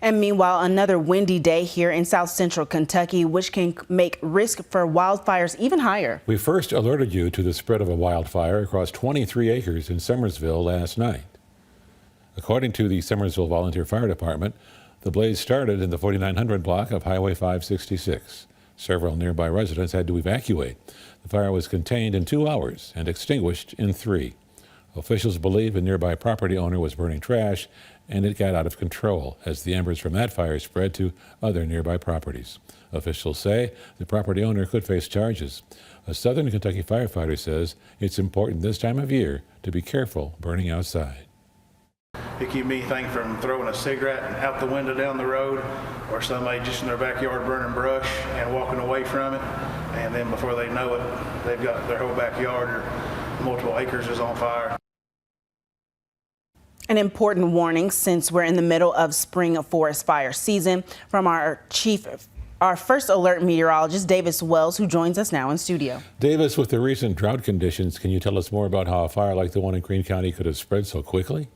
And meanwhile, another windy day here in south central Kentucky, which can make risk for wildfires even higher. We first alerted you to the spread of a wildfire across 23 acres in Summersville last night. According to the Summersville Volunteer Fire Department, the blaze started in the 4900 block of Highway 566. Several nearby residents had to evacuate. The fire was contained in 2 hours and extinguished in 3. Officials believe a nearby property owner was burning trash, and it got out of control as the embers from that fire spread to other nearby properties. Officials say the property owner could face charges. A Southern Kentucky firefighter says it's important this time of year to be careful burning outside. It keep me anything from throwing a cigarette out the window down the road, or somebody just in their backyard burning brush and walking away from it, and then before they know it, they've got their whole backyard or multiple acres is on fire. An important warning since we're in the middle of spring forest fire season from our first alert meteorologist, Davis Wells, who joins us now in studio. Davis, with the recent drought conditions, can you tell us more about how a fire like the one in Greene County could have spread so quickly?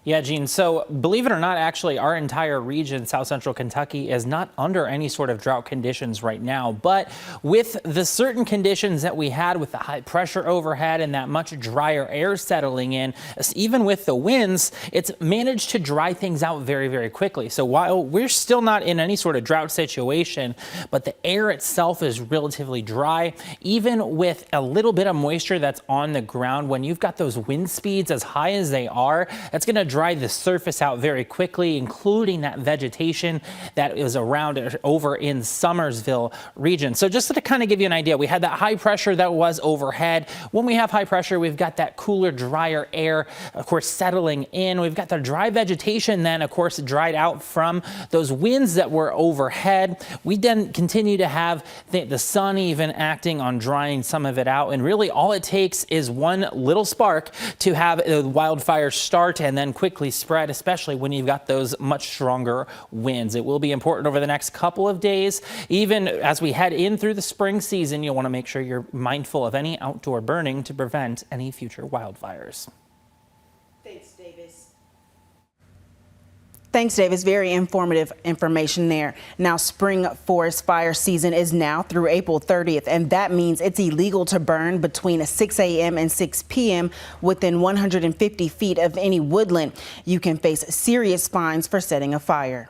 Yeah, Gene. So believe it or not, actually, our entire region, south central Kentucky, is not under any sort of drought conditions right now. But with the certain conditions that we had with the high pressure overhead and that much drier air settling in, even with the winds, it's managed to dry things out very, very quickly. So while we're still not in any sort of drought situation, but the air itself is relatively dry, even with a little bit of moisture that's on the ground, when you've got those wind speeds as high as they are, that's going to dry the surface out very quickly, including that vegetation that is around over in Summersville region. So just to kind of give you an idea, we had that high pressure that was overhead. When we have high pressure, we've got that cooler, drier air, of course, settling in. We've got the dry vegetation then, of course, dried out from those winds that were overhead. We then continue to have the sun even acting on drying some of it out. And really all it takes is one little spark to have the wildfire start and then quickly spread, especially when you've got those much stronger winds. It will be important over the next couple of days. Even as we head in through the spring season, you'll want to make sure you're mindful of any outdoor burning to prevent any future wildfires. Thanks, Davis. Thanks, Davis. Very informative information there. Now, spring forest fire season is now through April 30th, and that means it's illegal to burn between 6 a.m. and 6 p.m. within 150 feet of any woodland. You can face serious fines for setting a fire.